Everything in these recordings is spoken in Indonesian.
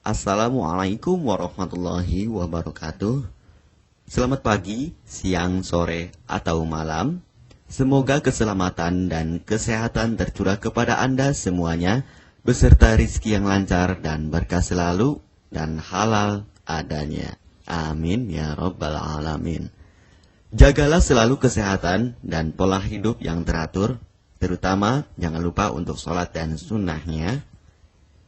Assalamualaikum warahmatullahi wabarakatuh. Selamat pagi, siang, sore, atau malam. Semoga keselamatan dan kesehatan tercurah kepada Anda semuanya, beserta rizki yang lancar dan berkah selalu dan halal adanya. Amin ya rabbal alamin. Jagalah selalu kesehatan dan pola hidup yang teratur, terutama jangan lupa untuk sholat dan sunnahnya.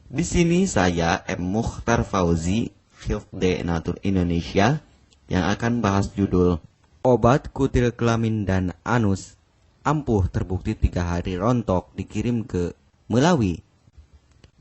Di sini saya M. Mukhtar Fauzi, Hifdz Natur Indonesia, yang akan bahas judul Obat Kutil Kelamin dan Anus ampuh terbukti 3 hari rontok dikirim ke Melawi.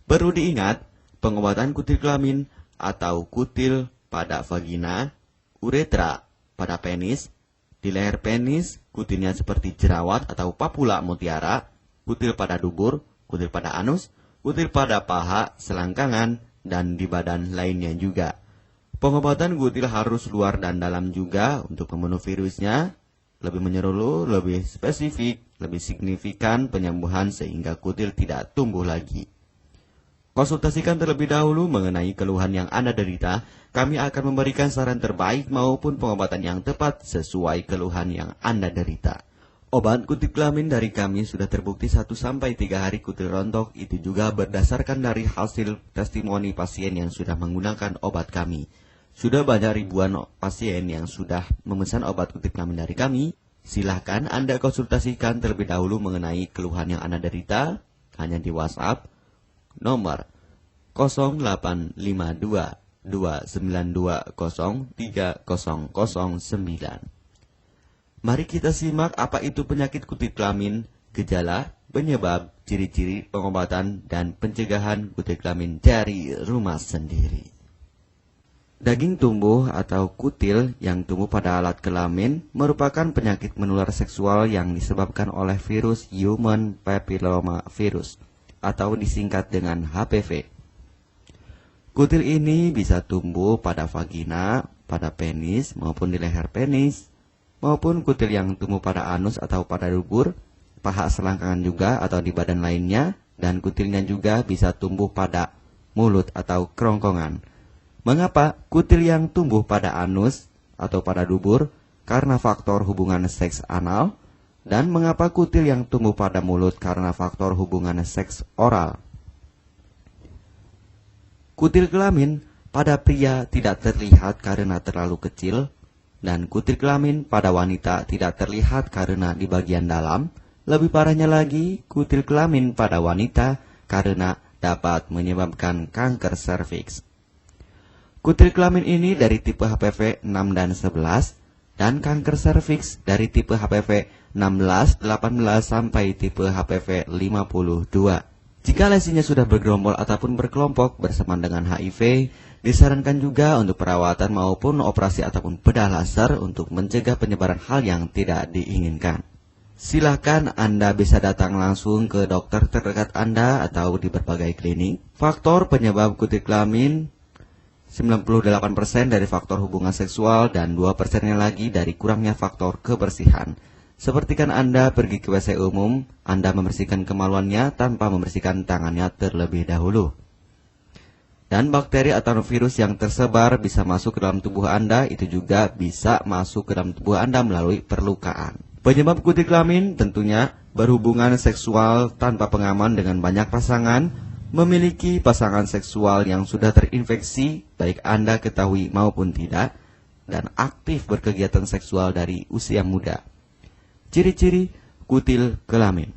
Perlu diingat, pengobatan kutil kelamin atau kutil pada vagina, uretra pada penis, di leher penis, kutilnya seperti jerawat atau papula mutiara, kutil pada dubur, kutil pada anus, kutil pada paha, selangkangan, dan di badan lainnya juga. Pengobatan kutil harus luar dan dalam juga untuk membunuh virusnya, lebih menyeluruh, lebih spesifik, lebih signifikan penyembuhan sehingga kutil tidak tumbuh lagi. Konsultasikan terlebih dahulu mengenai keluhan yang Anda derita, kami akan memberikan saran terbaik maupun pengobatan yang tepat sesuai keluhan yang Anda derita. Obat kutil kelamin dari kami sudah terbukti 1-3 hari kutil rontok, itu juga berdasarkan dari hasil testimoni pasien yang sudah menggunakan obat kami. Sudah banyak ribuan pasien yang sudah memesan obat kutil kelamin dari kami. Silahkan Anda konsultasikan terlebih dahulu mengenai keluhan yang Anda derita, hanya di WhatsApp nomor 0852 292 0309. Mari kita simak apa itu penyakit kutil kelamin, gejala, penyebab, ciri-ciri, pengobatan, dan pencegahan kutil kelamin dari rumah sendiri. Daging tumbuh atau kutil yang tumbuh pada alat kelamin merupakan penyakit menular seksual yang disebabkan oleh virus Human Papilloma Virus atau disingkat dengan HPV. Kutil ini bisa tumbuh pada vagina, pada penis, maupun di leher penis, maupun kutil yang tumbuh pada anus atau pada dubur, paha selangkangan juga atau di badan lainnya, dan kutilnya juga bisa tumbuh pada mulut atau kerongkongan. Mengapa kutil yang tumbuh pada anus atau pada dubur? Karena faktor hubungan seks anal. Dan mengapa kutil yang tumbuh pada mulut? Karena faktor hubungan seks oral. Kutil kelamin pada pria tidak terlihat karena terlalu kecil, dan kutil kelamin pada wanita tidak terlihat karena di bagian dalam. Lebih parahnya lagi, kutil kelamin pada wanita karena dapat menyebabkan kanker serviks. Kutil kelamin ini dari tipe HPV 6 dan 11, dan kanker serviks dari tipe HPV 16, 18 sampai tipe HPV 52. Jika lesinya sudah bergerombol ataupun berkelompok bersamaan dengan HIV, disarankan juga untuk perawatan maupun operasi ataupun bedah laser untuk mencegah penyebaran hal yang tidak diinginkan. Silakan Anda bisa datang langsung ke dokter terdekat Anda atau di berbagai klinik. Faktor penyebab kutil kelamin 98% dari faktor hubungan seksual dan 2%-nya lagi dari kurangnya faktor kebersihan. Sepertikan Anda pergi ke WC umum, Anda membersihkan kemaluannya tanpa membersihkan tangannya terlebih dahulu. Dan bakteri atau virus yang tersebar bisa masuk ke dalam tubuh Anda, itu juga bisa masuk ke dalam tubuh Anda melalui perlukaan. Penyebab kutil kelamin tentunya berhubungan seksual tanpa pengaman dengan banyak pasangan, memiliki pasangan seksual yang sudah terinfeksi, baik Anda ketahui maupun tidak, dan aktif berkegiatan seksual dari usia muda. Ciri-ciri kutil kelamin: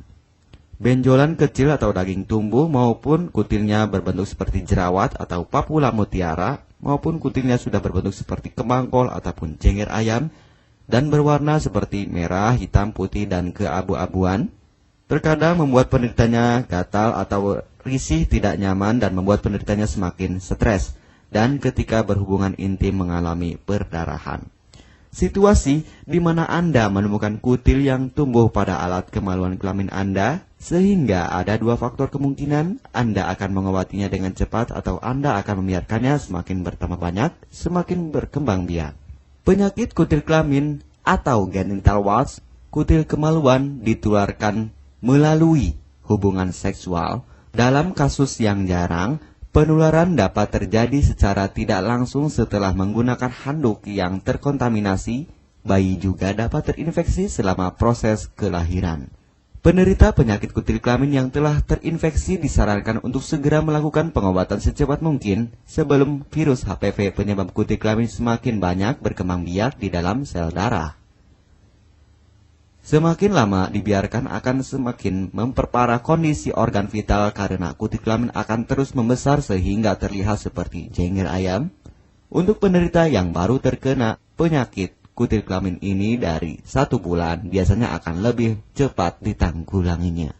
benjolan kecil atau daging tumbuh maupun kutilnya berbentuk seperti jerawat atau papula mutiara, maupun kutilnya sudah berbentuk seperti kembang kol ataupun cengir ayam dan berwarna seperti merah, hitam, putih, dan keabu-abuan. Terkadang membuat penderitanya gatal atau risih, tidak nyaman, dan membuat penderitanya semakin stres, dan ketika berhubungan intim mengalami perdarahan. Situasi di mana Anda menemukan kutil yang tumbuh pada alat kemaluan kelamin Anda, sehingga ada 2 faktor kemungkinan: Anda akan mengobatinya dengan cepat atau Anda akan membiarkannya semakin bertambah banyak, semakin berkembang biak. Penyakit kutil kelamin atau genital warts, kutil kemaluan, ditularkan melalui hubungan seksual. Dalam kasus yang jarang, Penularan dapat terjadi secara tidak langsung setelah menggunakan handuk yang terkontaminasi. Bayi juga dapat terinfeksi selama proses kelahiran. Penderita penyakit kutil kelamin yang telah terinfeksi disarankan untuk segera melakukan pengobatan secepat mungkin sebelum virus HPV penyebab kutil kelamin semakin banyak berkembang biak di dalam sel darah. Semakin lama dibiarkan akan semakin memperparah kondisi organ vital karena kutil kelamin akan terus membesar sehingga terlihat seperti jengger ayam. Untuk penderita yang baru terkena penyakit kutil kelamin ini dari 1 bulan biasanya akan lebih cepat ditanggulanginya.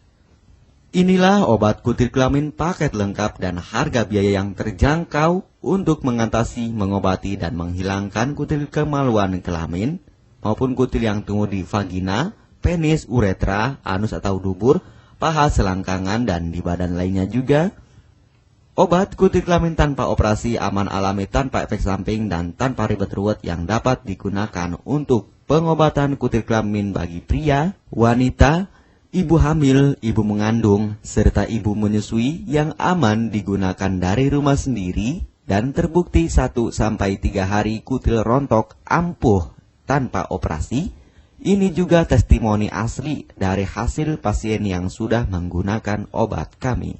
Inilah obat kutil kelamin paket lengkap dan harga biaya yang terjangkau untuk mengatasi, mengobati, dan menghilangkan kutil kemaluan kelamin maupun kutil yang tumbuh di vagina, penis, uretra, anus atau dubur, paha, selangkangan, dan di badan lainnya juga. Obat kutil kelamin tanpa operasi, aman alami, tanpa efek samping, dan tanpa ribet ruwet yang dapat digunakan untuk pengobatan kutil kelamin bagi pria, wanita, ibu hamil, ibu mengandung, serta ibu menyusui yang aman digunakan dari rumah sendiri dan terbukti 1-3 hari kutil rontok ampuh tanpa operasi. Ini juga testimoni asli dari hasil pasien yang sudah menggunakan obat kami.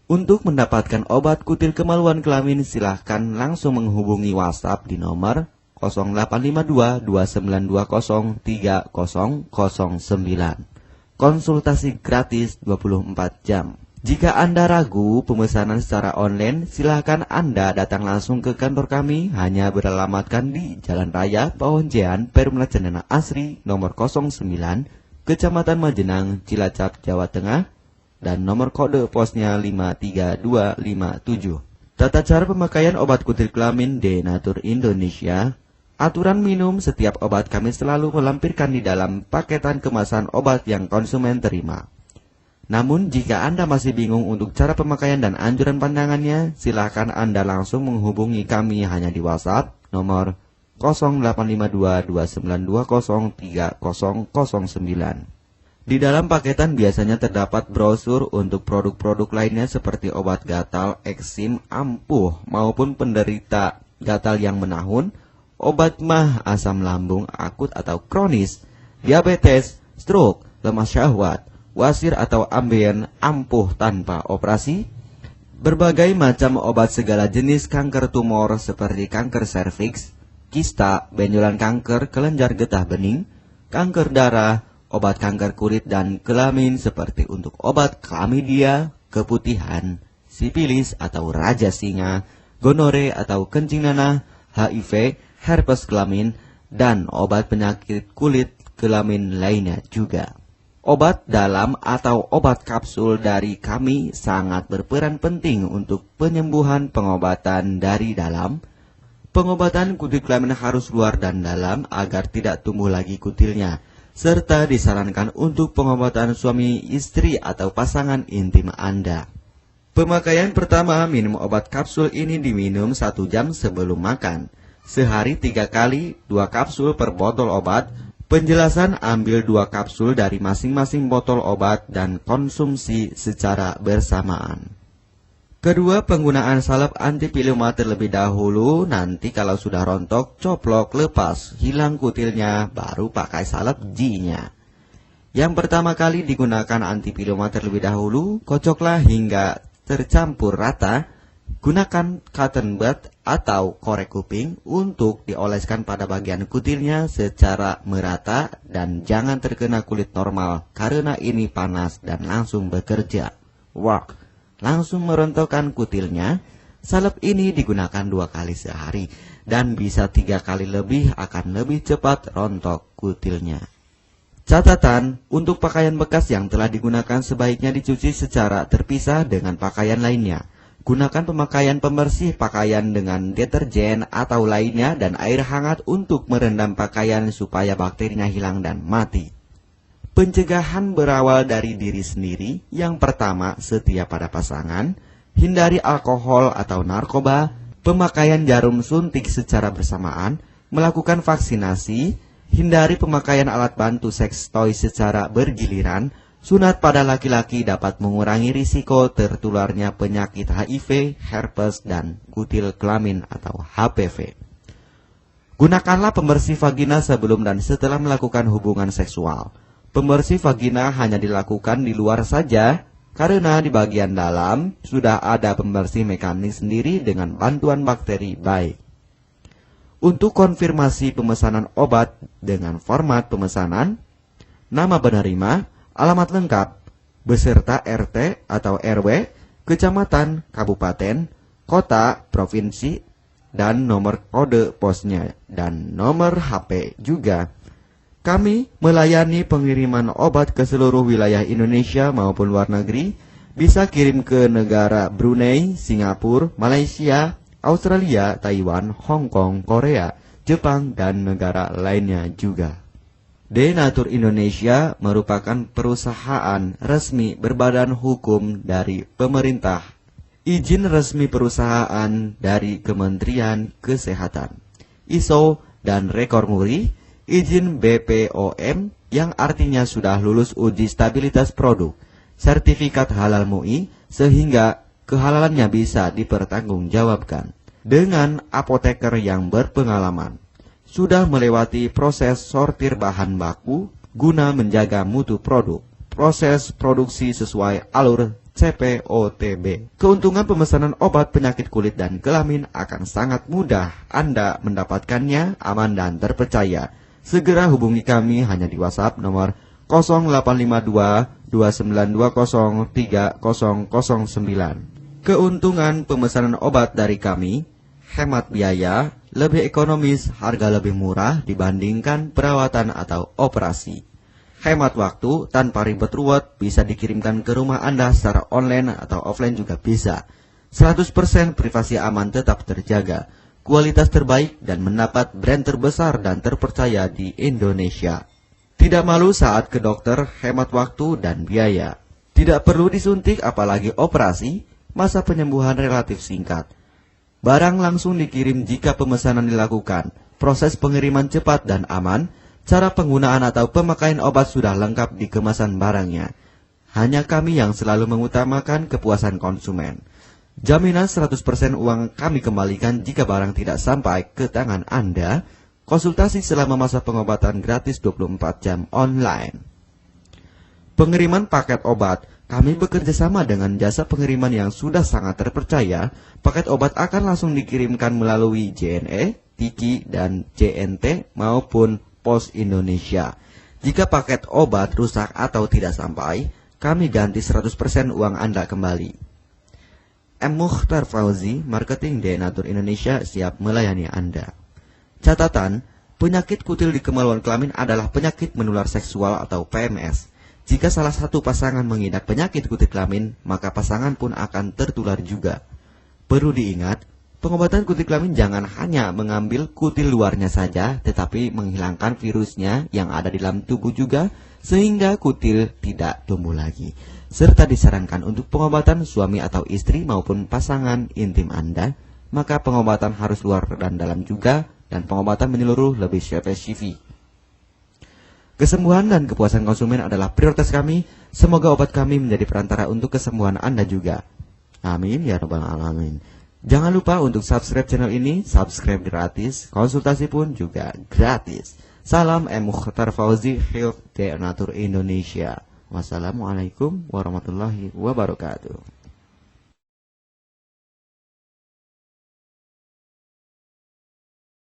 Untuk mendapatkan obat kutil kemaluan kelamin, silahkan langsung menghubungi WhatsApp di nomor 0852 2920 3009. Konsultasi gratis 24 jam. Jika Anda ragu pemesanan secara online, silakan Anda datang langsung ke kantor kami, hanya beralamatkan di Jalan Raya Pahonjean, Perumna Cendana Asri, nomor 09, Kecamatan Majenang, Cilacap, Jawa Tengah, dan nomor kode posnya 53257. Tata cara pemakaian obat kutil kelamin Denatur Indonesia. Aturan minum setiap obat kami selalu melampirkan di dalam paketan kemasan obat yang konsumen terima. Namun, jika Anda masih bingung untuk cara pemakaian dan anjuran pandangannya, silakan Anda langsung menghubungi kami hanya di WhatsApp nomor 0852 2920 3009. Di dalam paketan biasanya terdapat brosur untuk produk-produk lainnya seperti obat gatal, eksim, ampuh, maupun penderita gatal yang menahun, obat mah, asam lambung akut atau kronis, diabetes, stroke, lemah syahwat, wasir atau ambien ampuh tanpa operasi, berbagai macam obat segala jenis kanker tumor seperti kanker serviks, kista, benjolan kanker, kelenjar getah bening, kanker darah, obat kanker kulit dan kelamin seperti untuk obat klamidia, keputihan, sipilis atau raja singa, gonore atau kencing nanah, HIV, herpes kelamin, dan obat penyakit kulit kelamin lainnya juga. Obat dalam atau obat kapsul dari kami sangat berperan penting untuk penyembuhan pengobatan dari dalam. Pengobatan kutil kelamin harus luar dan dalam agar tidak tumbuh lagi kutilnya, serta disarankan untuk pengobatan suami istri atau pasangan intim Anda. Pemakaian pertama, minum obat kapsul ini diminum 1 jam sebelum makan. Sehari 3 kali, 2 kapsul per botol obat. Penjelasan, ambil 2 kapsul dari masing-masing botol obat dan konsumsi secara bersamaan. Kedua, penggunaan salep antipiluma terlebih dahulu, nanti kalau sudah rontok, coplok, lepas, hilang kutilnya, baru pakai salep G-nya. Yang pertama kali digunakan antipiluma terlebih dahulu, kocoklah hingga tercampur rata. Gunakan cotton bud atau korek kuping untuk dioleskan pada bagian kutilnya secara merata dan jangan terkena kulit normal karena ini panas dan langsung bekerja. Langsung merontokkan kutilnya. Salep ini digunakan 2 kali sehari dan bisa 3 kali lebih akan lebih cepat rontok kutilnya. Catatan, untuk pakaian bekas yang telah digunakan sebaiknya dicuci secara terpisah dengan pakaian lainnya. Gunakan pemakaian pembersih pakaian dengan deterjen atau lainnya dan air hangat untuk merendam pakaian supaya bakterinya hilang dan mati. Pencegahan berawal dari diri sendiri. Yang pertama, setia pada pasangan, hindari alkohol atau narkoba, pemakaian jarum suntik secara bersamaan, melakukan vaksinasi, hindari pemakaian alat bantu seks toy secara bergiliran, Sunat pada laki-laki dapat mengurangi risiko tertularnya penyakit HIV, herpes, dan kutil kelamin atau HPV. Gunakanlah pembersih vagina sebelum dan setelah melakukan hubungan seksual. Pembersih vagina hanya dilakukan di luar saja, karena di bagian dalam sudah ada pembersih mekanik sendiri dengan bantuan bakteri baik. Untuk konfirmasi pemesanan obat dengan format pemesanan, nama penerima, alamat lengkap, beserta RT atau RW, kecamatan, kabupaten, kota, provinsi, dan nomor kode posnya, dan nomor HP juga. Kami melayani pengiriman obat ke seluruh wilayah Indonesia maupun luar negeri, bisa kirim ke negara Brunei, Singapura, Malaysia, Australia, Taiwan, Hong Kong, Korea, Jepang, dan negara lainnya juga. Denatur Indonesia merupakan perusahaan resmi berbadan hukum dari pemerintah. Izin resmi perusahaan dari Kementerian Kesehatan, ISO dan rekor muri, izin BPOM yang artinya sudah lulus uji stabilitas produk, sertifikat halal MUI sehingga kehalalannya bisa dipertanggungjawabkan, dengan apoteker yang berpengalaman, sudah melewati proses sortir bahan baku guna menjaga mutu produk, proses produksi sesuai alur CPOTB. Keuntungan pemesanan obat penyakit kulit dan kelamin akan sangat mudah. Anda mendapatkannya aman dan terpercaya. Segera hubungi kami hanya di WhatsApp nomor 0852 2920 3009. Keuntungan pemesanan obat dari kami, hemat biaya, lebih ekonomis, harga lebih murah dibandingkan perawatan atau operasi. Hemat waktu, tanpa ribet ruwet, bisa dikirimkan ke rumah Anda secara online atau offline juga bisa. 100% privasi aman tetap terjaga, kualitas terbaik dan mendapat brand terbesar dan terpercaya di Indonesia. Tidak malu saat ke dokter, hemat waktu dan biaya. Tidak perlu disuntik apalagi operasi, masa penyembuhan relatif singkat. Barang langsung dikirim jika pemesanan dilakukan, proses pengiriman cepat dan aman. Cara penggunaan atau pemakaian obat sudah lengkap di kemasan barangnya. Hanya kami yang selalu mengutamakan kepuasan konsumen. Jaminan 100% uang kami kembalikan jika barang tidak sampai ke tangan Anda. Konsultasi selama masa pengobatan gratis 24 jam online. Pengiriman paket obat. Kami bekerja sama dengan jasa pengiriman yang sudah sangat terpercaya. Paket obat akan langsung dikirimkan melalui JNE, Tiki, dan JNT maupun Pos Indonesia. Jika paket obat rusak atau tidak sampai, kami ganti 100% uang Anda kembali. M. Mukhtar Fauzi, Marketing Denatur Indonesia, siap melayani Anda. Catatan, penyakit kutil di kemaluan kelamin adalah penyakit menular seksual atau PMS. Jika salah satu pasangan mengidap penyakit kutil kelamin, maka pasangan pun akan tertular juga. Perlu diingat, pengobatan kutil kelamin jangan hanya mengambil kutil luarnya saja, tetapi menghilangkan virusnya yang ada di dalam tubuh juga, sehingga kutil tidak tumbuh lagi. Serta disarankan untuk pengobatan suami atau istri maupun pasangan intim Anda, maka pengobatan harus luar dan dalam juga, dan pengobatan menyeluruh lebih spesifik. Kesembuhan dan kepuasan konsumen adalah prioritas kami. Semoga obat kami menjadi perantara untuk kesembuhan Anda juga. Amin ya rabbal alamin. Jangan lupa untuk subscribe channel ini, subscribe gratis, konsultasi pun juga gratis. Salam M. Mukhtar Fauzi, Health Denatur Indonesia. Wassalamualaikum warahmatullahi wabarakatuh.